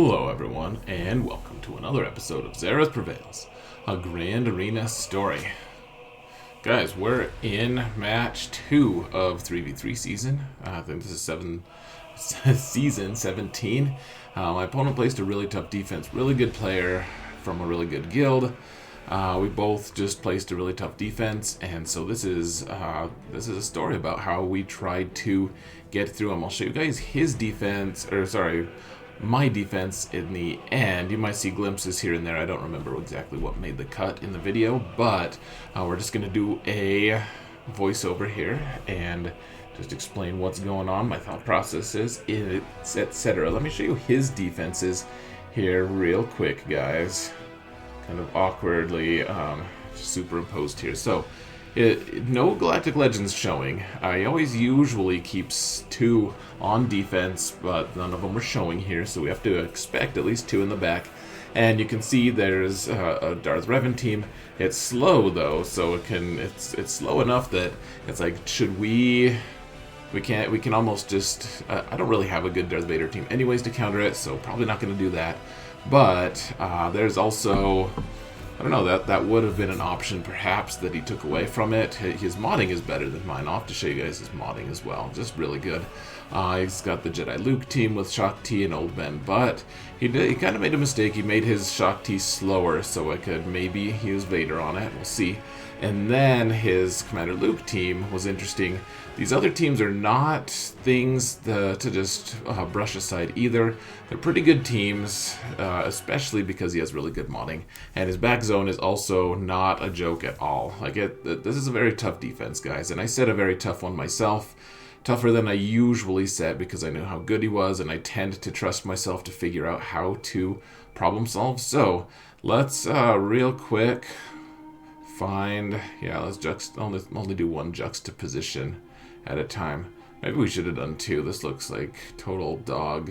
Hello everyone, and welcome to another episode of Xaereth Prevails, a Grand Arena story. Guys, we're in match 2 of 3v3 season. I think this is season 17. My opponent placed a really tough defense, really good player from a really good guild. We both just placed a really tough defense, and so this is a story about how we tried to get through him. I'll show you guys his defense, my defense in the end. You might see glimpses here and there. I don't remember exactly what made the cut in the video, but we're just going to do a voiceover here and just explain what's going on, my thought processes, etc. Let me show you his defenses here real quick, guys. Kind of awkwardly superimposed here. So, no Galactic Legends showing. I always usually keeps 2 on defense, but none of them are showing here, so we have to expect at least 2 in the back. And you can see there's a Darth Revan team. It's slow though, so it's slow enough that it's like, should we can almost just I don't really have a good Darth Vader team anyways to counter it, so probably not going to do that. But there's also, I don't know, that would have been an option perhaps that he took away from it. His modding is better than mine. I'll have to show you guys his modding as well. Just really good. He's got the Jedi Luke team with Shock T and Old Ben, but he kind of made a mistake. He made his Shock T slower so I could maybe use Vader on it. We'll see. And then his Commander Luke team was interesting. These other teams are not things to just brush aside either. They're pretty good teams, especially because he has really good modding. And his back zone is also not a joke at all. This is a very tough defense, guys. And I set a very tough one myself. Tougher than I usually set because I knew how good he was, and I tend to trust myself to figure out how to problem solve. So let's real quick find, let's only do one juxtaposition at a time. Maybe we should have done 2. This looks like total dog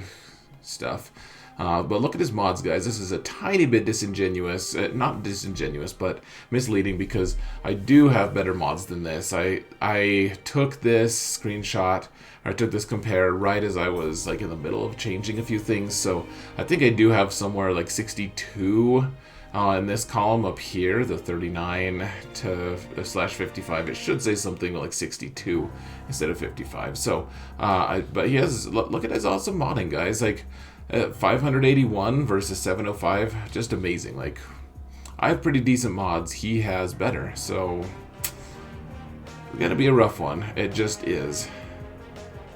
stuff. But look at his mods, guys. This is a tiny bit disingenuous. Not disingenuous, but misleading, because I do have better mods than this. I took this screenshot, or I took this compare right as I was like in the middle of changing a few things. So I think I do have somewhere like 62 in this column up here, the 39 to /55. It should say something like 62 instead of 55. So, but he has, look at his awesome modding, guys. Like 581 versus 705, just amazing. Like, I have pretty decent mods. He has better. So, it's gonna be a rough one. It just is.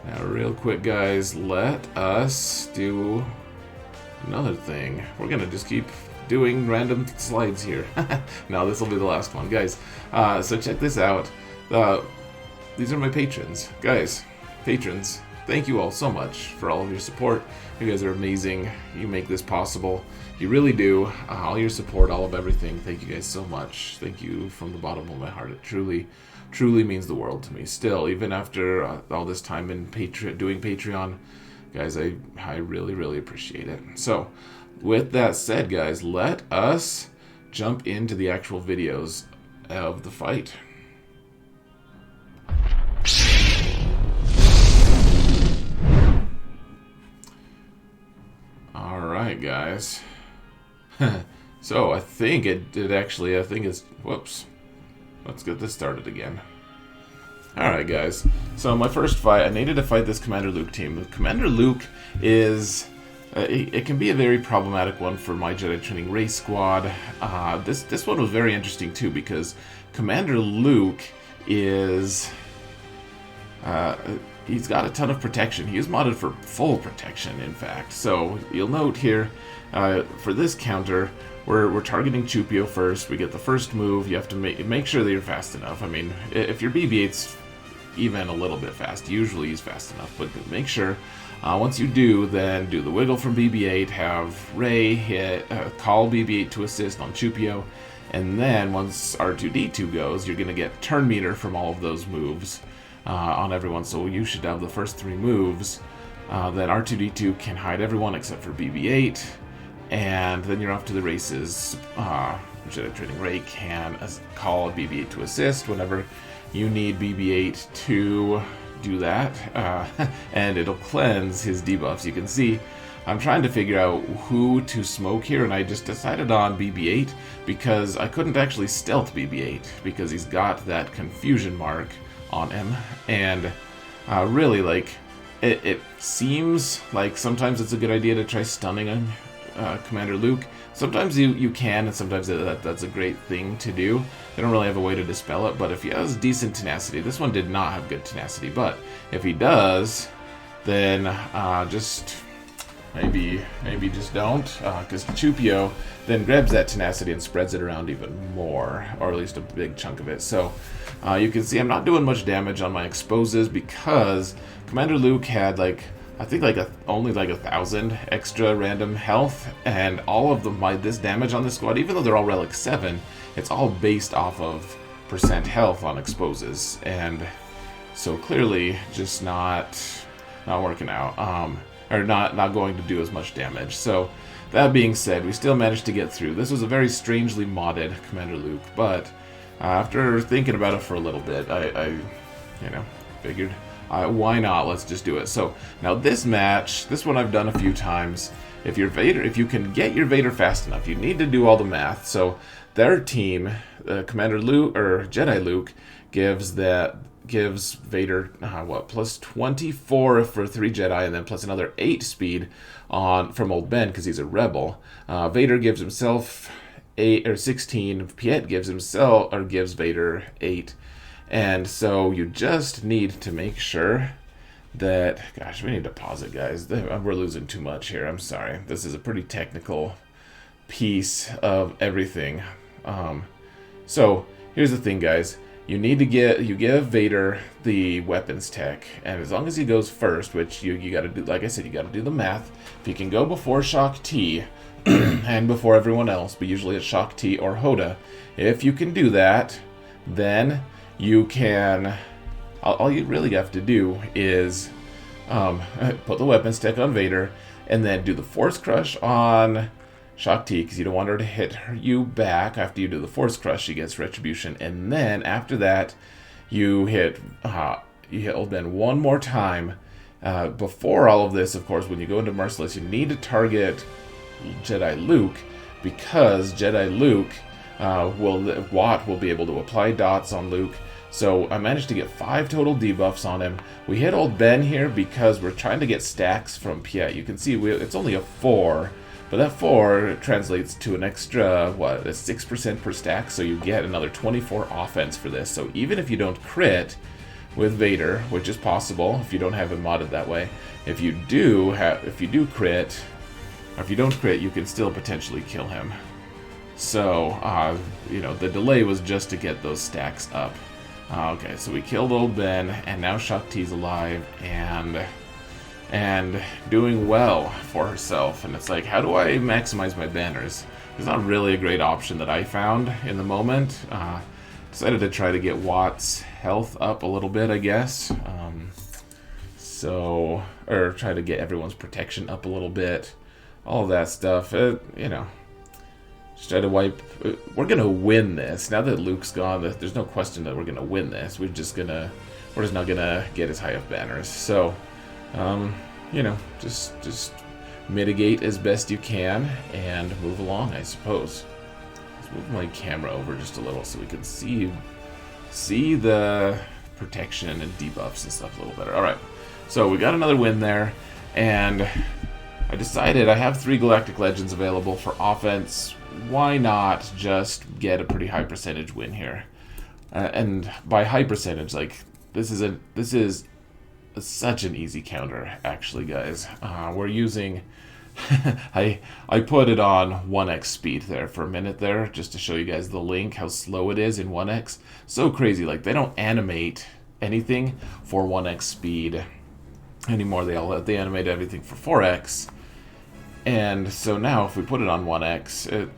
Now, real quick, guys, let us do another thing. We're gonna just keep doing random slides here. No, this will be the last one, guys. So check this out. These are my patrons, guys. Patrons, thank you all so much for all of your support. You guys are amazing. You make this possible. You really do. All your support, all of everything. Thank you guys so much. Thank you from the bottom of my heart. It truly means the world to me. Still, even after all this time in doing Patreon, guys, I really appreciate it. So, with that said, guys, let us jump into the actual videos of the fight. Alright, guys. So, I think whoops. Let's get this started again. Alright, guys. So, my first fight, I needed to fight this Commander Luke team. Commander Luke is... it can be a very problematic one for my Jedi Training Race Squad. This one was very interesting too, because Commander Luke is... he's got a ton of protection. He is modded for full protection, in fact. So you'll note here, for this counter, we're targeting Chupio first. We get the first move. You have to make sure that you're fast enough. I mean, if your BB-8's even a little bit fast, usually he's fast enough, but make sure. Once you do, then do the wiggle from BB-8, have Rey hit, call BB-8 to assist on Chupio, and then once R2-D2 goes, you're going to get turn meter from all of those moves on everyone, so you should have the first 3 moves. Then R2-D2 can hide everyone except for BB-8, and then you're off to the races. Jedi Training Rey can call BB-8 to assist whenever you need BB-8 to do that, and it'll cleanse his debuffs. You can see I'm trying to figure out who to smoke here, and I just decided on BB-8 because I couldn't actually stealth BB-8 because he's got that confusion mark on him, and really, like, it seems like sometimes it's a good idea to try stunning Commander Luke. Sometimes you can, and sometimes that's a great thing to do. They don't really have a way to dispel it, but if he has decent tenacity, this one did not have good tenacity, but if he does, then just maybe just don't, because Chupio then grabs that tenacity and spreads it around even more, or at least a big chunk of it. So you can see I'm not doing much damage on my exposes because Commander Luke had I think only 1,000 extra random health, and all of this damage on this squad, even though they're all Relic 7, it's all based off of percent health on exposes, and so clearly just not working out, or not going to do as much damage. So that being said, we still managed to get through. This was a very strangely modded Commander Luke, but after thinking about it for a little bit, I figured, why not? Let's just do it. So now this one I've done a few times. If you can get your Vader fast enough, you need to do all the math. So their team, Commander Luke or Jedi Luke, gives Vader plus 24 for 3 Jedi, and then plus another 8 speed from Old Ben because he's a rebel. Vader gives himself 8 or 16. Piet gives Vader 8. And so you just need to make sure that, gosh, we need to pause it, guys. We're losing too much here. I'm sorry. This is a pretty technical piece of everything. So here's the thing, guys. You give Vader the weapons tech, and as long as he goes first, which you got to do, like I said, you got to do the math. If he can go before Shock T and before everyone else, but usually it's Shock T or Hoda, if you can do that, then you can, all you really have to do is put the weapons tech on Vader, and then do the Force Crush on Shock T, because you don't want her to hit you back. After you do the Force Crush, she gets Retribution, and then after that, you hit Old Ben one more time. Before all of this, of course, when you go into Merciless, you need to target Jedi Luke, because Jedi Luke will be able to apply dots on Luke. So I managed to get 5 total debuffs on him. We hit Old Ben here because we're trying to get stacks from Piet. You can see it's only a 4, but that 4 translates to an extra, a 6% per stack, so you get another 24 offense for this. So even if you don't crit with Vader, which is possible if you don't have him modded that way, if you do crit, or if you don't crit, you can still potentially kill him. So, the delay was just to get those stacks up. Okay, so we killed Old Ben, and now Shock T's alive, and doing well for herself. And it's like, how do I maximize my banners? It's not really a great option that I found in the moment. Decided to try to get Watt's health up a little bit, I guess. Or try to get everyone's protection up a little bit. All of that stuff, just try to wipe. We're gonna win this. Now that Luke's gone, there's no question that we're gonna win this. We're just not gonna get as high up banners. So, just mitigate as best you can and move along, I suppose. Let's move my camera over just a little so we can see the protection and debuffs and stuff a little better. All right, so we got another win there, and I decided I have 3 Galactic Legends available for offense. Why not just get a pretty high percentage win here? And by high percentage, this is such an easy counter, actually, guys. We're using I put it on 1x speed there for a minute there, just to show you guys the link, how slow it is in 1x. So crazy, they don't animate anything for 1x speed anymore. They animate everything for 4x. And so now if we put it on 1x,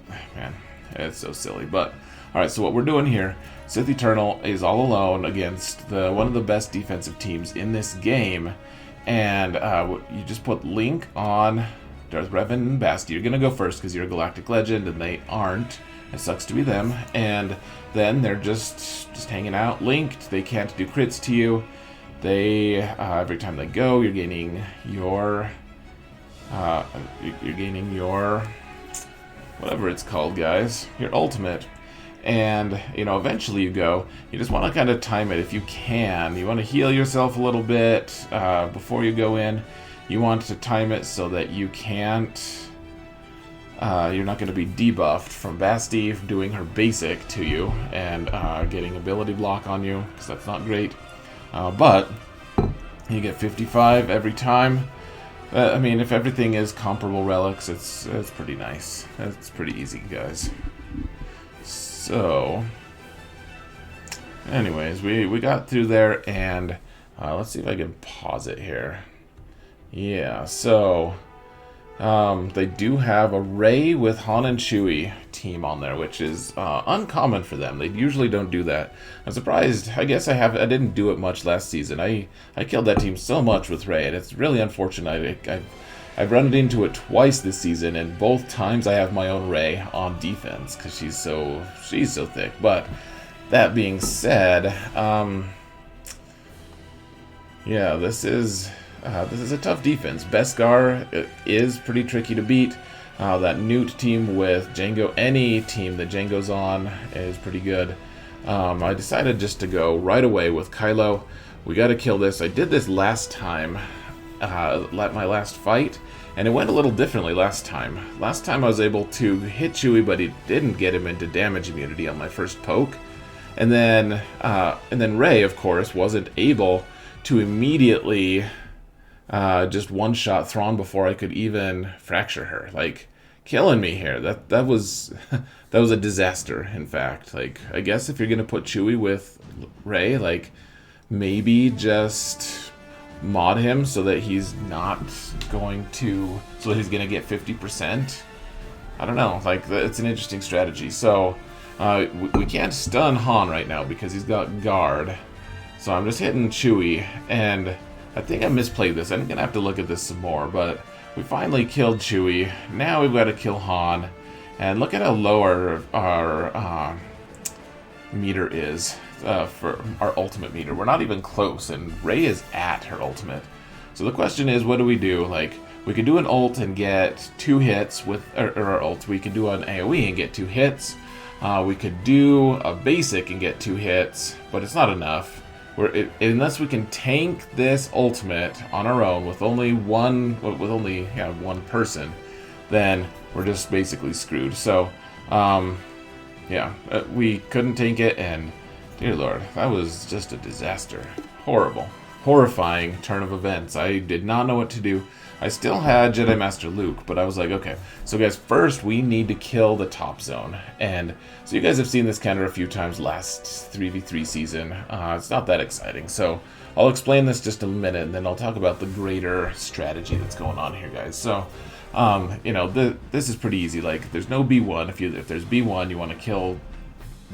it's so silly. But alright, so what we're doing here, Sith Eternal is all alone against one of the best defensive teams in this game. And you just put Link on Darth Revan and Basti. You're going to go first because you're a Galactic Legend and they aren't. It sucks to be them. And then they're just hanging out linked. They can't do crits to you. They every time they go, you're gaining your you're gaining your, whatever it's called, guys, your ultimate. And, eventually you just want to kind of time it if you can. You want to heal yourself a little bit before you go in. You want to time it so that you can't, you're not going to be debuffed from Basti doing her basic to you and getting ability block on you, because that's not great. But you get 55 every time. If everything is comparable relics, it's pretty nice. It's pretty easy, guys. So, anyways, we got through there, and let's see if I can pause it here. Yeah, so they do have a Rey with Han and Chewie team on there, which is uncommon for them. They usually don't do that. I'm surprised. I guess I didn't do it much last season. I killed that team so much with Rey, and it's really unfortunate. I've run into it twice this season, and both times I have my own Rey on defense because she's so thick. But that being said, yeah, this is a tough defense. Beskar is pretty tricky to beat. That Newt team with Jango, any team that Jango's on, is pretty good. I decided just to go right away with Kylo. We got to kill this. I did this last time, my last fight, and it went a little differently last time. Last time I was able to hit Chewie, but it didn't get him into damage immunity on my first poke. And then Rey, of course, wasn't able to immediately just one-shot Thrawn before I could even fracture her. Like, killing me here. That was that was a disaster, in fact. Like, I guess if you're gonna put Chewie with Rey, like, maybe just mod him so that he's not going to, so that he's gonna get 50%. I don't know. Like, it's an interesting strategy. So we can't stun Han right now because he's got guard. So I'm just hitting Chewie, and I think I misplayed this. I'm gonna have to look at this some more, but we finally killed Chewie. Now we've got to kill Han, and look at how low our meter is for our ultimate meter. We're not even close, and Rey is at her ultimate. So the question is, what do we do? Like, we could do an ult and get 2 hits with our ult. We could do an AoE and get 2 hits. We could do a basic and get 2 hits, but it's not enough. Unless we can tank this ultimate on our own with only one person, then we're just basically screwed. So, yeah, we couldn't tank it, and dear Lord, that was just a disaster. Horrible, horrifying turn of events. I did not know what to do. I still had Jedi Master Luke, but I was like, okay, so guys, first we need to kill the top zone. And so you guys have seen this counter a few times last 3v3 season. It's not that exciting. So I'll explain this just a minute, and then I'll talk about the greater strategy that's going on here, guys. So, this is pretty easy. Like, there's no B1. If there's B1, you want to kill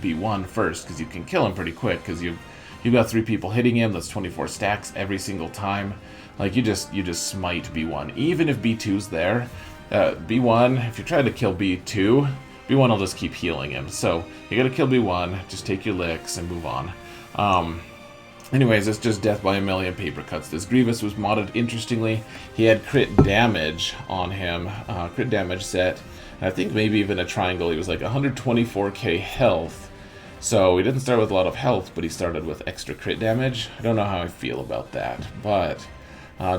B1 first, because you can kill him pretty quick, because you've got 3 people hitting him. That's 24 stacks every single time. Like, you just smite B1. Even if B2's there, B1, if you try to kill B2, B1 will just keep healing him. So you gotta kill B1, just take your licks and move on. Anyways, it's just death by a million paper cuts. This Grievous was modded interestingly. He had crit damage on him, crit damage set, and I think maybe even a triangle. He was like 124k health. So he didn't start with a lot of health, but he started with extra crit damage. I don't know how I feel about that, but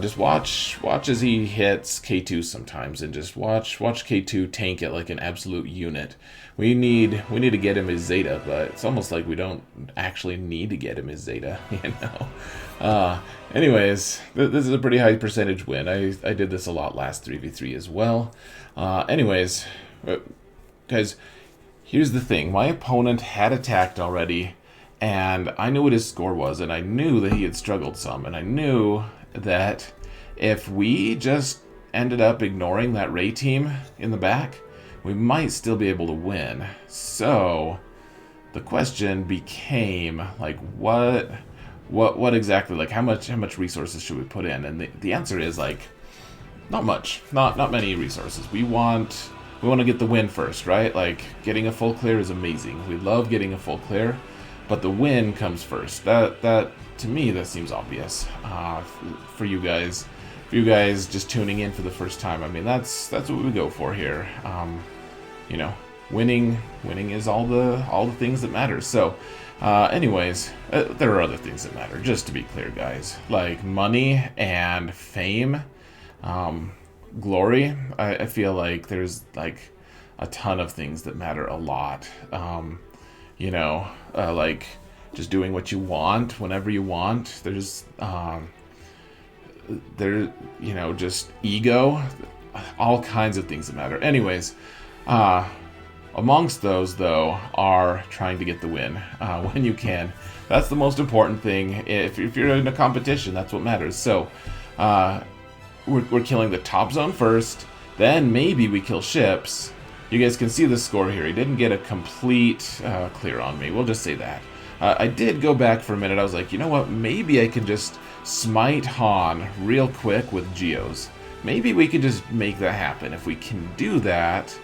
just watch as he hits K2 sometimes, and just watch K2 tank it like an absolute unit. We need to get him his Zeta, but it's almost like we don't actually need to get him his Zeta, you know. Anyways, this is a pretty high percentage win. I did this a lot last 3v3 as well. Anyways, guys, here's the thing. My opponent had attacked already, and I knew what his score was, and I knew that he had struggled some, and I knew that if we just ended up ignoring that Rey team in the back, we might still be able to win. So the question became, like, what exactly, like, how much resources should we put in? And the answer is, like, not much, not many resources. We want to get the win first, right? Like, getting a full clear is amazing. We love getting a full clear, but the win comes first. That to me, that seems obvious. For you guys, if you guys just tuning in for the first time, I mean, that's what we go for here. You know, winning is all the things that matter. So, anyways, there are other things that matter. Just to be clear, guys, like money and fame, glory. I feel like there's like a ton of things that matter a lot. You know, like just doing what you want whenever you want. There's you know, just ego, all kinds of things that matter. Anyways, amongst those, though, are trying to get the win when you can. That's the most important thing. If you're in a competition, that's what matters. So, we're killing the top zone first, then maybe we kill ships. You guys can see the score here. He didn't get a complete clear on me. We'll just say that. I did go back for a minute. I was like, you know what? Maybe I can just smite Han real quick with Geos. Maybe we could just make that happen. If we can do that,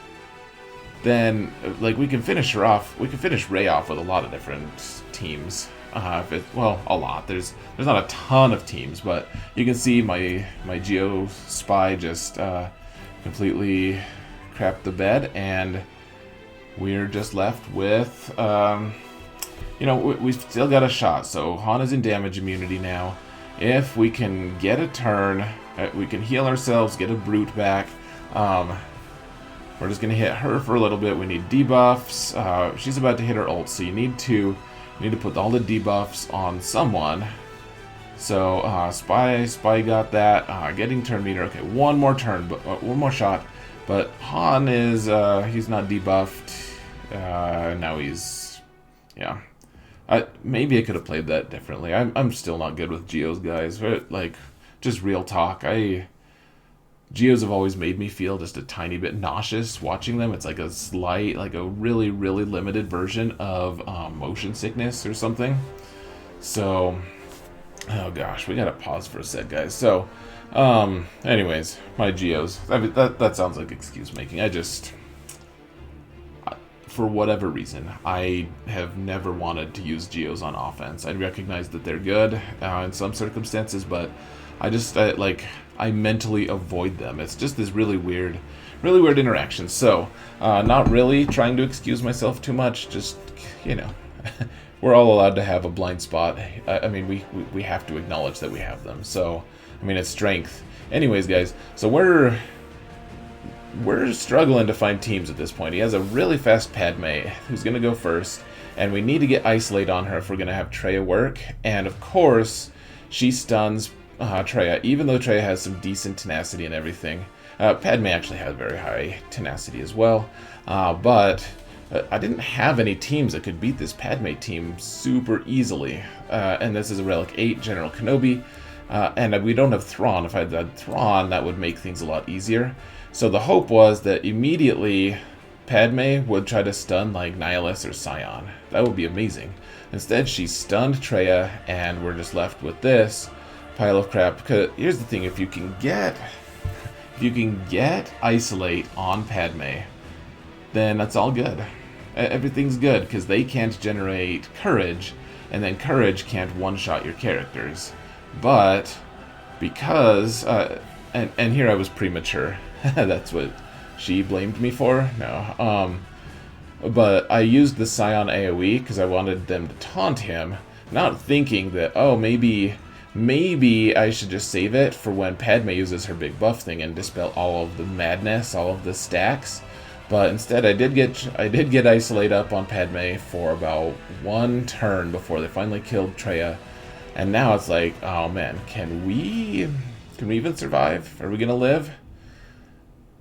then like we can finish her off. We can finish Rey off with a lot of different teams. Well, a lot. There's not a ton of teams, but you can see my Geo spy just completely crapped the bed, and we're just left with you know, we've still got a shot. So Han is in damage immunity now. If we can get a turn, we can heal ourselves, get a brute back. We're just gonna hit her for a little bit. We need debuffs. She's about to hit her ult, so you need to put all the debuffs on someone. So Spy got that. Getting turn meter. Okay, one more turn, but one more shot. But Han is he's not debuffed. Now he's maybe I could have played that differently. I'm still not good with Geos, guys. But, like, just real talk. Geos have always made me feel just a tiny bit nauseous watching them. It's like a slight, like a really, really limited version of motion sickness or something. So, oh gosh, we gotta pause for a sec, guys. So, anyways, my Geos. That sounds like excuse making. For whatever reason, I have never wanted to use Geos on offense. I recognize that they're good in some circumstances, but I mentally avoid them. It's just this really weird interaction. So, not really trying to excuse myself too much. Just, you know, we're all allowed to have a blind spot. I mean, we have to acknowledge that we have them. So, I mean, it's strength. Anyways, guys, so we're struggling to find teams at this point. He has a really fast Padme who's going to go first, and we need to get Isolate on her if we're going to have Traya work. And of course, she stuns Traya, even though Traya has some decent tenacity and everything. Padme actually has very high tenacity as well, but I didn't have any teams that could beat this Padme team super easily. And this is a Relic 8 General Kenobi, and we don't have Thrawn. If I had Thrawn, that would make things a lot easier. So the hope was that immediately Padme would try to stun like Nihilus or Scion. That would be amazing. Instead, she stunned Traya, and we're just left with this pile of crap. Because here's the thing: if you can get Isolate on Padme, then that's all good. Everything's good because they can't generate Courage, and then Courage can't one-shot your characters. But because and here I was premature. That's what she blamed me for. No. But I used the Scion AoE because I wanted them to taunt him, not thinking that, oh, maybe I should just save it for when Padme uses her big buff thing and dispel all of the madness, all of the stacks. But instead, I did get Isolate up on Padme for about one turn before they finally killed Traya. And now it's like, oh man, can we even survive? Are we gonna live?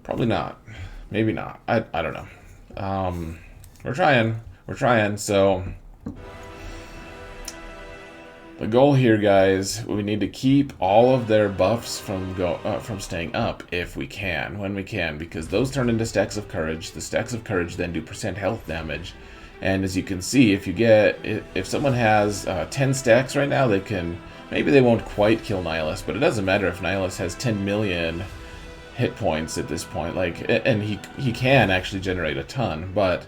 Probably not. Maybe not. I don't know. We're trying. So the goal here, guys, we need to keep all of their buffs from staying up when we can, because those turn into stacks of courage. The stacks of courage then do % health damage. And as you can see, if someone has 10 stacks right now, maybe they won't quite kill Nihilus, but it doesn't matter if Nihilus has 10 million hit points at this point. And he can actually generate a ton, but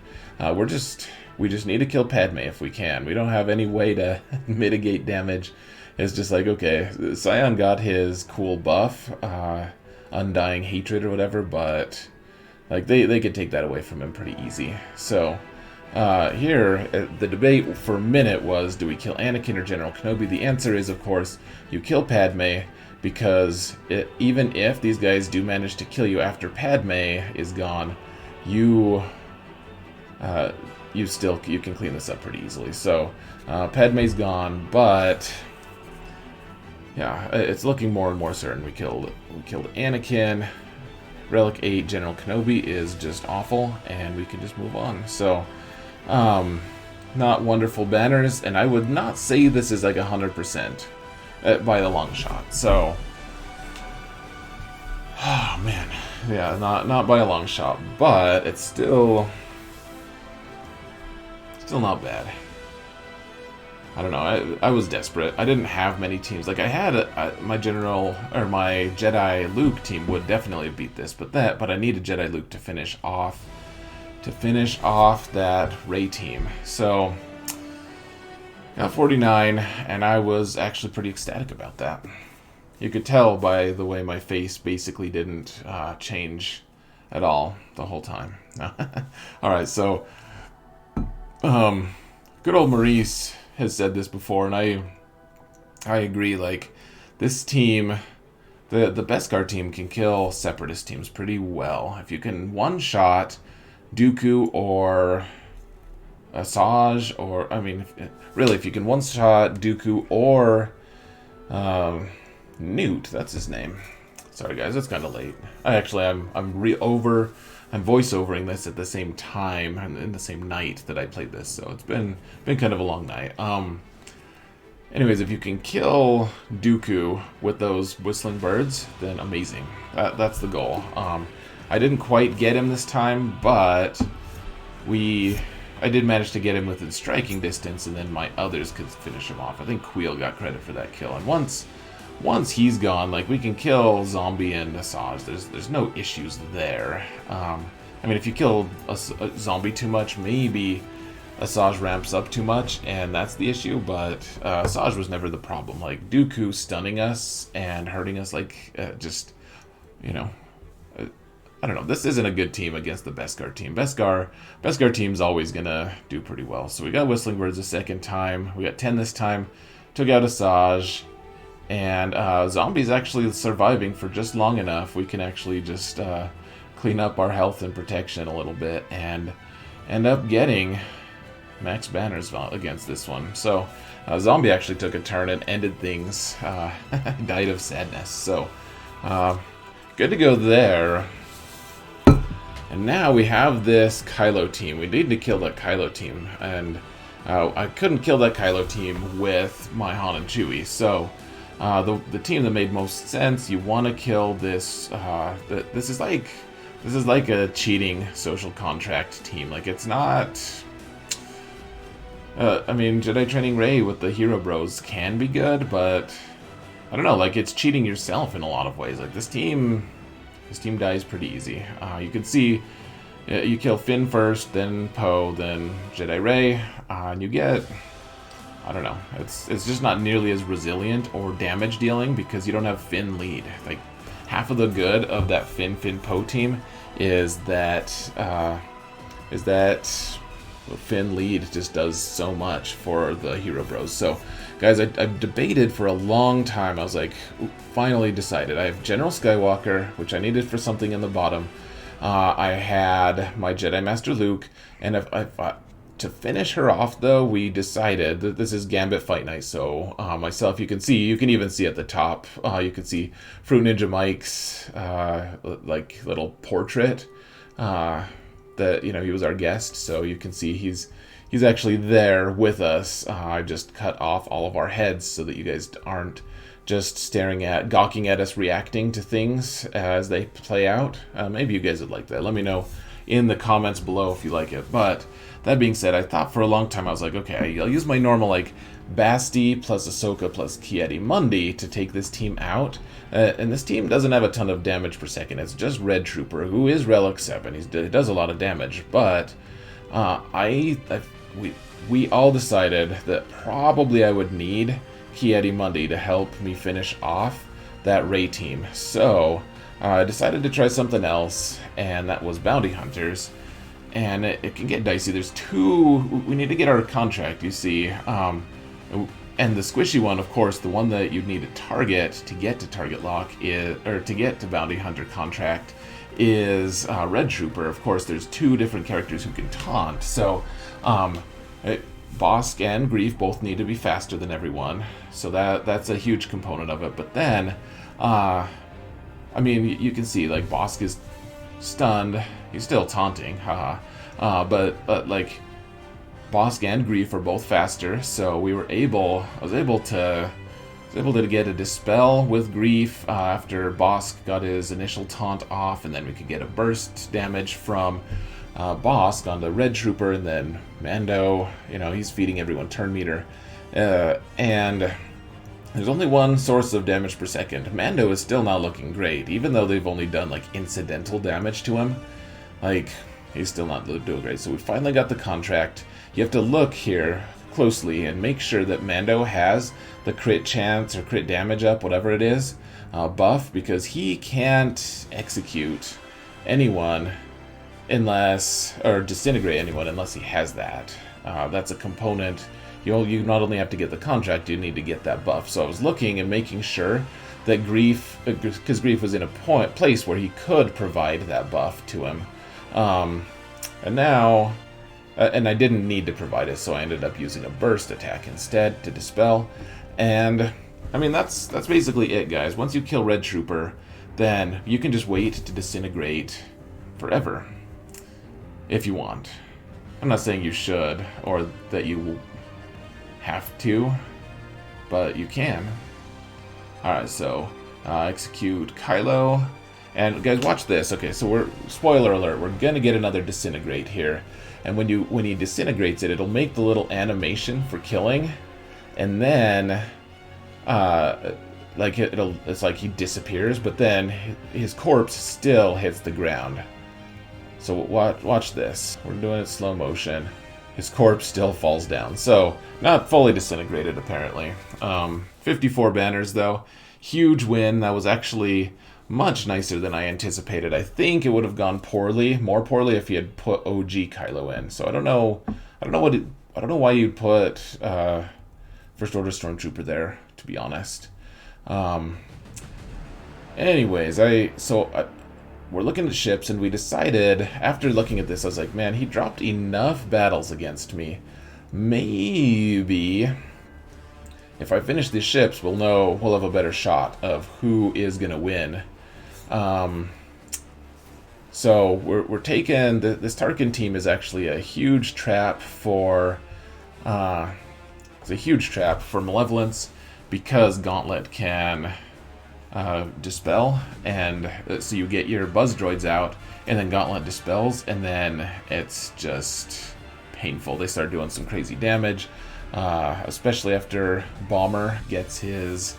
we just need to kill Padme if we can. We don't have any way to mitigate damage, It's just like, okay, Scion got his cool buff, Undying Hatred or whatever, but like they could take that away from him pretty easy. So here, the debate for a minute was, do we kill Anakin or General Kenobi? The answer is, of course, you kill Padme, because even if these guys do manage to kill you after Padme is gone, you can clean this up pretty easily. So Padme's gone, but yeah, it's looking more and more certain we killed Anakin. Relic 8 General Kenobi is just awful, and we can just move on. So not wonderful banners, and I would not say this is like 100% by a long shot. So oh man, yeah, not by a long shot, but it's still not bad. I don't know. I was desperate. I didn't have many teams. Like I had my general or my Jedi Luke team would definitely beat this, but I needed Jedi Luke to finish off that Rey team. So got 49, and I was actually pretty ecstatic about that. You could tell by the way my face basically didn't change at all the whole time. All right, so good old Maurice has said this before, and I agree. Like this team, the Beskar team can kill Separatist teams pretty well. If you can one-shot Dooku or Asajj, or I mean, really, if you can one-shot Dooku or Newt, that's his name. Sorry guys, it's kind of late. I'm voiceovering this at the same time and in the same night that I played this, so it's been kind of a long night. Anyways, if you can kill Dooku with those whistling birds, then amazing. That's the goal. I didn't quite get him this time, but I did manage to get him within striking distance, and then my others could finish him off. I think Queel got credit for that kill, and once he's gone, like, we can kill Zombie and Asajj. There's no issues there. I mean, if you kill a Zombie too much, maybe Asajj ramps up too much, and that's the issue, but Asajj was never the problem. Like, Dooku stunning us and hurting us, like, just, you know, I don't know. This isn't a good team against the Beskar team. Beskar team's always gonna do pretty well. So we got Whistling Birds a second time. We got 10 this time. Took out Asajj. And Zombie's actually surviving for just long enough. We can actually just clean up our health and protection a little bit and end up getting max banners against this one. So Zombie actually took a turn and ended things. Died of sadness. So good to go there. And now we have this Kylo team. We need to kill that Kylo team. And I couldn't kill that Kylo team with my Han and Chewie. So the team that made most sense, you want to kill this. This is like a cheating social contract team. Like, it's not. I mean, Jedi Training Rey with the Hero Bros can be good, but I don't know. Like, it's cheating yourself in a lot of ways. Like, this team dies pretty easy. You can see you kill Finn first, then Poe, then Jedi Rey, and you get. I don't know. It's just not nearly as resilient or damage dealing because you don't have Finn lead. Like, half of the good of that Finn Poe team is that Finn lead just does so much for the Hero Bros. So, guys, I debated for a long time. I was like, finally decided. I have General Skywalker, which I needed for something in the bottom. I had my Jedi Master Luke, and to finish her off, though, we decided that this is Gambit Fight Night. So myself, you can even see at the top, you can see Fruit Ninja Mike's like little portrait. That, you know, he was our guest, so you can see he's actually there with us. I just cut off all of our heads so that you guys aren't just gawking at us, reacting to things as they play out. Maybe you guys would like that. Let me know in the comments below if you like it. But that being said, I thought for a long time, I was like, okay, I'll use my normal, like, Basti plus Ahsoka plus Ki-Adi-Mundi to take this team out. And this team doesn't have a ton of damage per second. It's just Red Trooper, who is Relic 7. He does a lot of damage. But we all decided that probably I would need Kieti Mundi to help me finish off that Ray team. So I decided to try something else, and that was Bounty Hunters. And it can get dicey. There's two. We need to get our contract, you see. And the squishy one, of course, the one that you'd need to target to get to target lock is, or to get to Bounty Hunter contract, is Red Trooper. Of course, there's two different characters who can taunt. So, Bosk and Grief both need to be faster than everyone. So that's a huge component of it. But then, I mean, you can see like Bosk is stunned. He's still taunting, haha. But like, Bosk and Grief are both faster, so I was able to get a Dispel with Grief after Bosk got his initial taunt off, and then we could get a burst damage from Bosk onto Red Trooper, and then Mando, he's feeding everyone turn meter. And there's only one source of damage per second. Mando is still not looking great, even though they've only done like incidental damage to him. Like, he's still not doing great. So we finally got the contract. You have to look here closely and make sure that Mando has the crit chance or crit damage up, whatever it is, buff, because he can't execute anyone or disintegrate anyone unless he has that. That's a component. You not only have to get the contract, you need to get that buff. So I was looking and making sure that Grief, because Grief was in a place where he could provide that buff to him. And now, and I didn't need to provide it, so I ended up using a burst attack instead to dispel. And I mean, that's basically it, guys. Once you kill Red Trooper, then you can just wait to disintegrate forever if you want. I'm not saying you should or that you have to, but you can. Alright, so execute Kylo. And guys, watch this. Okay, so spoiler alert, we're gonna get another disintegrate here. And when he disintegrates it, it'll make the little animation for killing, and then it's like he disappears, but then his corpse still hits the ground. So watch this. We're doing it slow motion. His corpse still falls down. So not fully disintegrated apparently. 54 banners though. Huge win. That was actually much nicer than I anticipated. I think it would have gone more poorly if he had put OG Kylo in. So I don't know why you'd put First Order Stormtrooper there, to be honest. Anyways, we're looking at ships, and we decided, after looking at this, I was like, man, he dropped enough battles against me. Maybe if I finish these ships, we'll have a better shot of who is gonna win. So we're taking this Tarkin team is actually a huge trap for Malevolence, because Gauntlet can dispel, and so you get your buzz droids out, and then Gauntlet dispels, and then it's just painful. They start doing some crazy damage, especially after Bomber gets his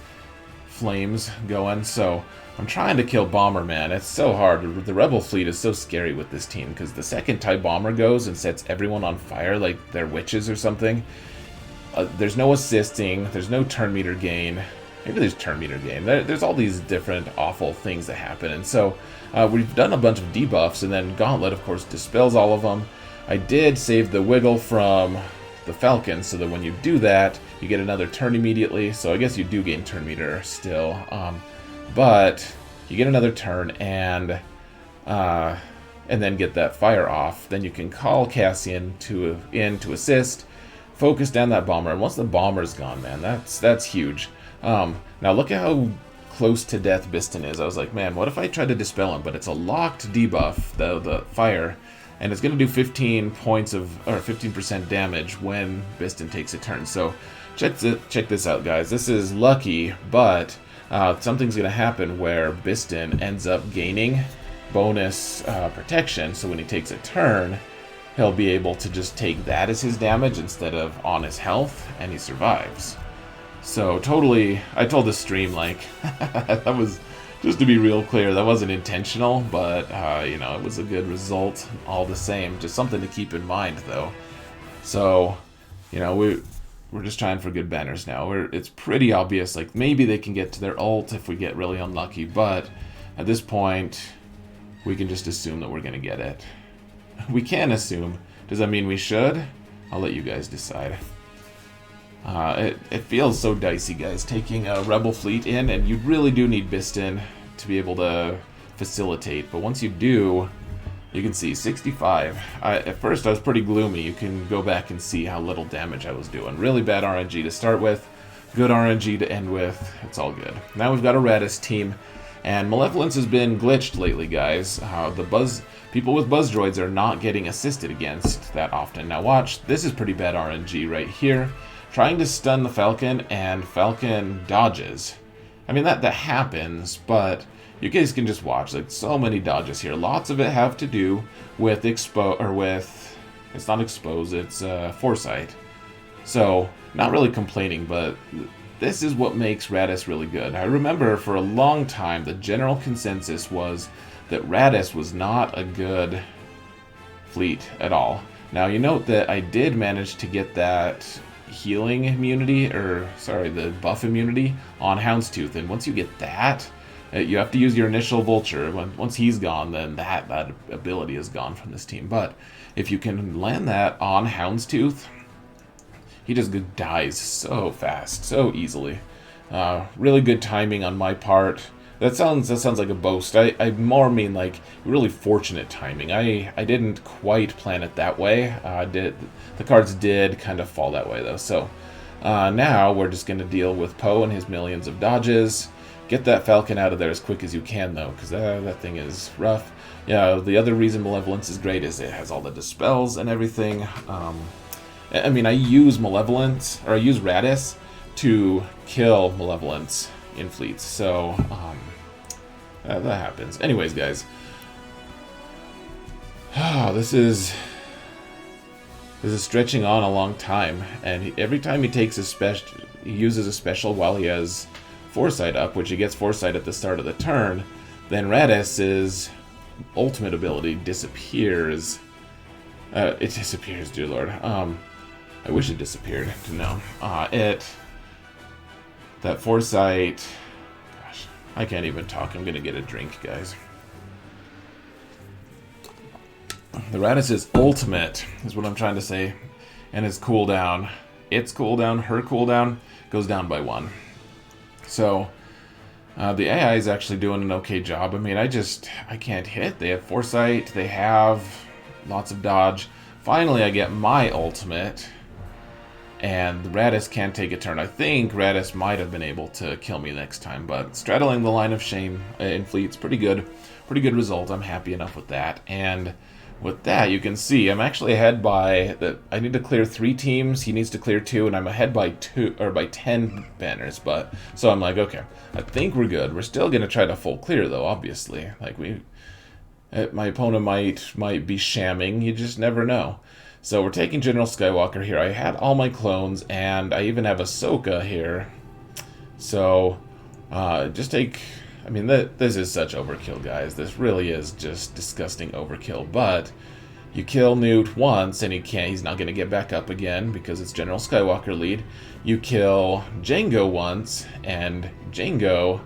flames going. So I'm trying to kill Bomber, man. It's so hard. The Rebel fleet is so scary with this team, because the second TIE Bomber goes and sets everyone on fire like they're witches or something, there's no assisting, there's no turn meter gain. Maybe there's turn meter gain. There's all these different awful things that happen. And so we've done a bunch of debuffs, and then Gauntlet, of course, dispels all of them. I did save the wiggle from the Falcon, so that when you do that, you get another turn immediately. So I guess you do gain turn meter still. But you get another turn, and then get that fire off. Then you can call Cassian in to assist, focus down that Bomber. And once the Bomber's gone, man, that's huge. Now look at how close to death Biston is. I was like, man, what if I tried to dispel him? But it's a locked debuff, the fire, and it's going to do 15% damage when Biston takes a turn. So check this out, guys. This is lucky, but something's going to happen where Biston ends up gaining bonus protection. So when he takes a turn, he'll be able to just take that as his damage instead of on his health, and he survives. So totally, I told the stream, like, that was, just to be real clear, that wasn't intentional, but, it was a good result all the same. Just something to keep in mind, though. So, we're just trying for good banners now. It's pretty obvious, like, maybe they can get to their ult if we get really unlucky, but at this point, we can just assume that we're going to get it. We can assume. Does that mean we should? I'll let you guys decide. It feels so dicey, guys, taking a Rebel fleet in, and you really do need Biston to be able to facilitate, but once you do, you can see 65. At first I was pretty gloomy. You can go back and see how little damage I was doing. Really bad RNG to start with, good RNG to end with. It's all good. Now we've got a Radis team, and Malevolence has been glitched lately, guys. People with Buzz Droids are not getting assisted against that often. Now watch, this is pretty bad RNG right here. Trying to stun the Falcon, and Falcon dodges. I mean, that happens, but you guys can just watch, like, so many dodges here. Lots of it have to do with it's not expose, it's foresight. So, not really complaining, but this is what makes Radis really good. I remember for a long time, the general consensus was that Radis was not a good fleet at all. Now, you note that I did manage to get that healing immunity, the buff immunity on Houndstooth, and once you get that, you have to use your initial Vulture. Once he's gone, then that ability is gone from this team. But if you can land that on Houndstooth, he just dies so fast, so easily. Really good timing on my part. That sounds like a boast. I more mean like really fortunate timing. I didn't quite plan it that way. The cards did kind of fall that way though. So now we're just going to deal with Poe and his millions of dodges. Get that Falcon out of there as quick as you can, though, because that thing is rough. Yeah, the other reason Malevolence is great is it has all the dispels and everything. I mean, I use Malevolence, or I use Radis to kill Malevolence in fleets, so that happens. Anyways, guys, this is stretching on a long time, and every time he takes he uses a special while he has Foresight up, which he gets Foresight at the start of the turn, then Radis's ultimate ability disappears. It disappears, dear lord. I wish it disappeared to know. That Foresight... Gosh, I can't even talk. I'm gonna get a drink, guys. The Radis's ultimate is what I'm trying to say, and his cooldown. Its cooldown, her cooldown, goes down by 1. So, the AI is actually doing an okay job. I mean, I can't hit. They have Foresight, they have lots of dodge. Finally, I get my ultimate, and Radis can't take a turn. I think Radis might have been able to kill me next time, but straddling the line of shame in fleet's pretty good. Pretty good result. I'm happy enough with that. And with that, you can see I'm actually ahead by I need to clear 3 teams. He needs to clear 2, and I'm ahead by 10 banners. But so I'm like, okay, I think we're good. We're still gonna try to full clear though, obviously. Like my opponent might be shamming. You just never know. So we're taking General Skywalker here. I had all my clones, and I even have Ahsoka here. So just take. I mean, this is such overkill, guys. This really is just disgusting overkill. But you kill Newt once, and he's not going to get back up again because it's General Skywalker lead. You kill Jango once, and Jango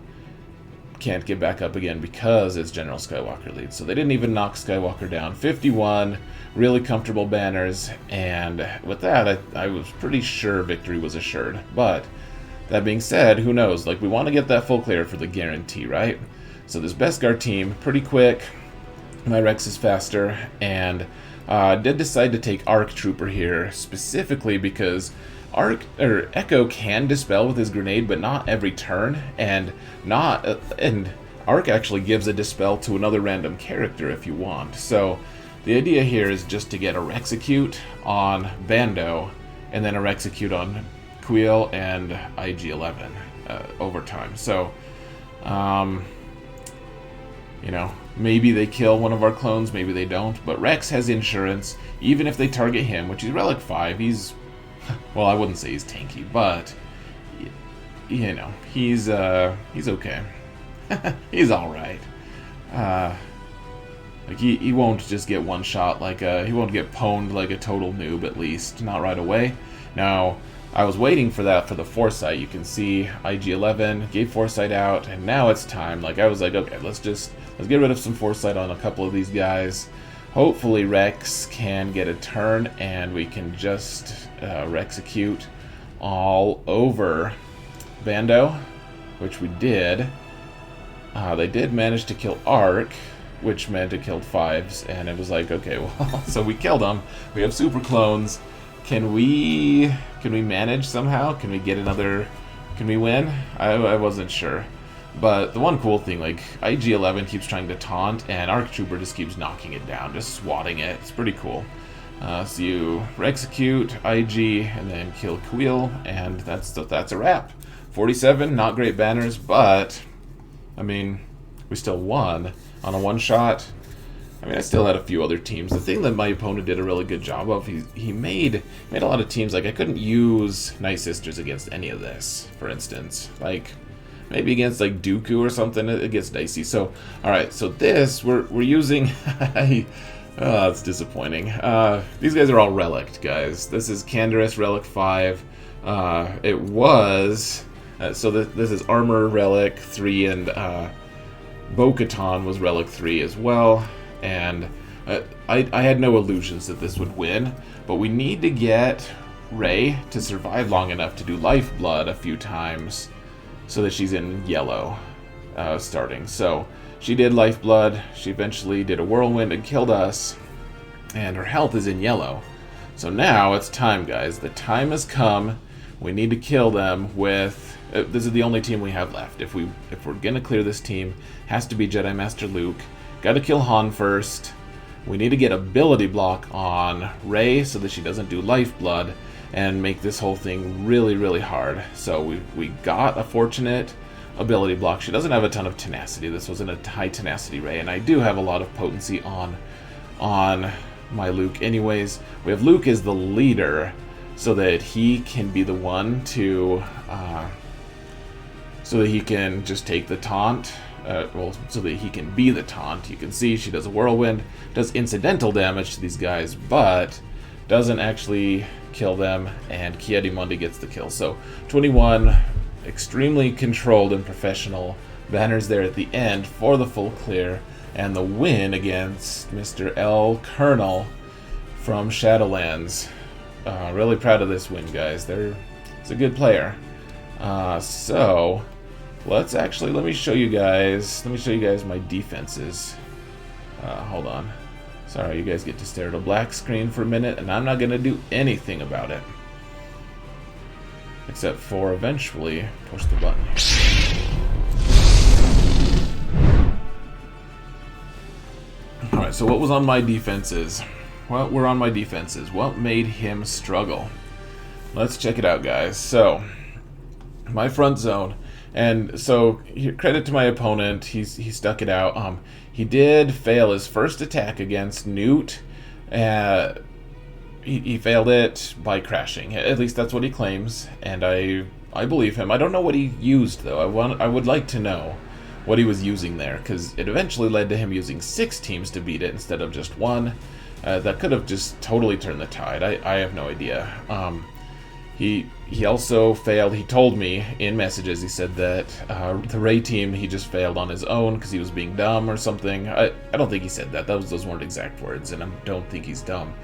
can't get back up again because it's General Skywalker lead. So they didn't even knock Skywalker down. 51, really comfortable banners, and with that, I was pretty sure victory was assured. But that being said, who knows? Like, we want to get that full clear for the guarantee, right? So this Beskar team, pretty quick. My Rex is faster, and did decide to take Arc Trooper here, specifically because Echo can dispel with his grenade, but not every turn, and Arc actually gives a dispel to another random character if you want. So the idea here is just to get a Rexecute on Bando, and then a Rexecute on Queel and IG-11 over time. So, you know, maybe they kill one of our clones, maybe they don't, but Rex has insurance. Even if they target him, which is Relic 5, he's, well, I wouldn't say he's tanky, but, you know, he's okay. He's alright. Like, he won't just get one shot, like, he won't get pwned like a total noob, at least, not right away. Now, I was waiting for that for the Foresight. You can see IG-11 gave Foresight out, and now it's time. Like, I was like, okay, let's get rid of some Foresight on a couple of these guys. Hopefully Rex can get a turn, and we can just Rexecute all over Bando, which we did. They did manage to kill Arc, which meant it killed 5s, and it was like, okay, well, so we killed them. We have super clones. Can we manage somehow? Can we get another? Can we win? I wasn't sure. But the one cool thing, like, IG-11 keeps trying to taunt, and Arc Trooper just keeps knocking it down, just swatting it. It's pretty cool. So you Rexecute, IG, and then kill Queel, and that's a wrap. 47, not great banners, but, I mean, we still won on a one-shot. I mean, I still had a few other teams. The thing that my opponent did a really good job of, he made a lot of teams. Like, I couldn't use Night Sisters against any of this, for instance. Like, maybe against, like, Dooku or something, it gets dicey. So, alright, so this, we're using... oh, it's disappointing. These guys are all relicked, guys. This is Canderous Relic 5. It was... so this is Armor Relic 3, and Bo-Katan was Relic 3 as well. And I had no illusions that this would win, but we need to get Rey to survive long enough to do Lifeblood a few times so that she's in yellow starting. So she did Lifeblood, she eventually did a Whirlwind and killed us, and her health is in yellow. So now it's time, guys. The time has come. We need to kill them with... this is the only team we have left. If we're gonna clear this team, has to be Jedi Master Luke. Gotta kill Han first. We need to get ability block on Rey so that she doesn't do Lifeblood and make this whole thing really, really hard. So we got a fortunate ability block. She doesn't have a ton of tenacity. This wasn't a high tenacity Rey, and I do have a lot of potency on my Luke anyways. We have Luke as the leader so that he can be the one to so that he can just take the taunt. So that he can be the taunt. You can see she does a Whirlwind, does incidental damage to these guys, but doesn't actually kill them, and Ki-Adi-Mundi gets the kill. So 21, extremely controlled and professional. Banners there at the end for the full clear, and the win against Mr. L. Colonel from Shadowlands. Really proud of this win, guys. It's a good player. So... let me show you guys my defenses. Hold on. Sorry, you guys get to stare at a black screen for a minute, and I'm not going to do anything about it. Except for eventually push the button. Alright, so what was on my defenses? What were on my defenses? What made him struggle? Let's check it out, guys. So, my front zone... and so, credit to my opponent, he stuck it out. He did fail his first attack against Newt. He failed it by crashing. At least that's what he claims, and I believe him. I don't know what he used, though. I would like to know what he was using there, because it eventually led to him using 6 teams to beat it instead of just 1. That could have just totally turned the tide. I have no idea. He also failed. He told me in messages, he said that the Rey team, he just failed on his own because he was being dumb or something. I don't think he said that. Those weren't exact words, and I don't think he's dumb.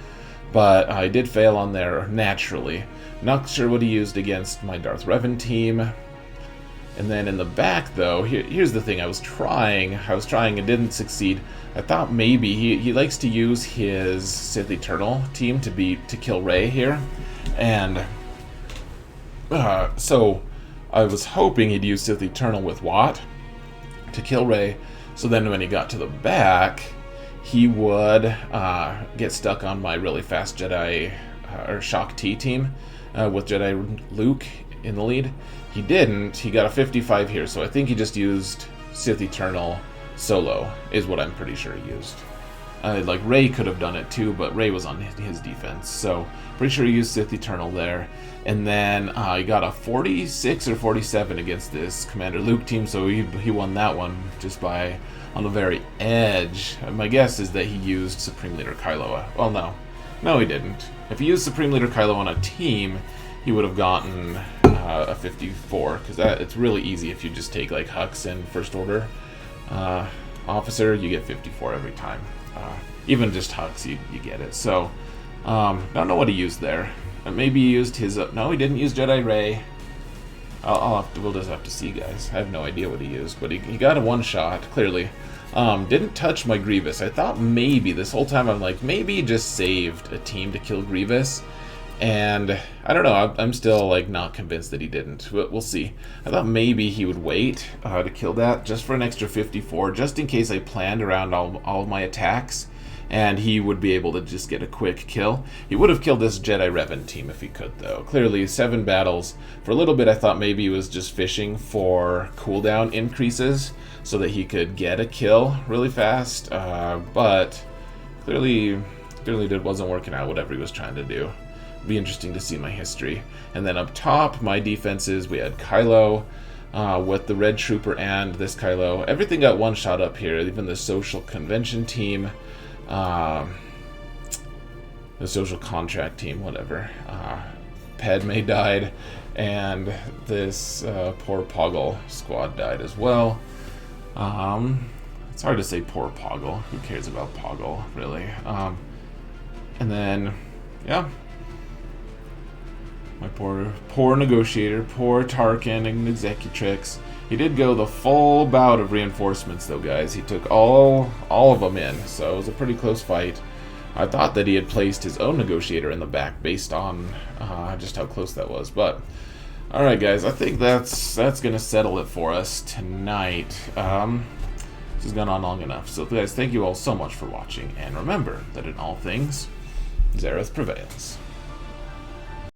But I did fail on there naturally. Not sure what he used against my Darth Revan team. And then in the back, though, here's the thing. I was trying and didn't succeed. I thought maybe he likes to use his Sith Eternal team to kill Rey here. And... so I was hoping he'd use Sith Eternal with Watt to kill Rey, so then when he got to the back, he would get stuck on my really fast Jedi or Shock T team with Jedi Luke in the lead. He didn't. He got a 55 here, so I think he just used Sith Eternal solo, is what I'm pretty sure he used. Like, Rey could have done it too, but Rey was on his defense, so pretty sure he used Sith Eternal there. And then he got a 46 or 47 against this Commander Luke team, so he won that one just by on the very edge. My guess is that he used Supreme Leader Kylo. Well, no, he didn't. If he used Supreme Leader Kylo on a team, he would have gotten a 54, because it's really easy if you just take like Hux and First Order officer, you get 54 every time. Even just Hux, you get it. So, don't know what he used there. Maybe he used his... no, he didn't use Jedi Ray. We'll just have to see, guys. I have no idea what he used, but he got a one-shot, clearly. Didn't touch my Grievous. I thought maybe, this whole time I'm like, maybe he just saved a team to kill Grievous. And I don't know, I'm still like not convinced that he didn't. We'll see. I thought maybe he would wait to kill that just for an extra 54, just in case I planned around all of my attacks, and he would be able to just get a quick kill. He would have killed this Jedi Revan team if he could, though. Clearly, 7 battles. For a little bit, I thought maybe he was just fishing for cooldown increases so that he could get a kill really fast, but clearly it wasn't working out, whatever he was trying to do. Be interesting to see my history. And then up top, my defenses, we had Kylo with the Red Trooper and this Kylo. Everything got one shot up here, even the social convention team, the social contract team, whatever. Padme died, and this poor Poggle squad died as well. It's hard to say poor Poggle. Who cares about Poggle, really? And then, yeah. My poor negotiator, poor Tarkin and Executrix. He did go the full bout of reinforcements, though, guys. He took all of them in, so it was a pretty close fight. I thought that he had placed his own negotiator in the back based on just how close that was. But all right, guys, I think that's gonna settle it for us tonight. This has gone on long enough. So, guys, thank you all so much for watching, and remember that in all things, Xaereth prevails.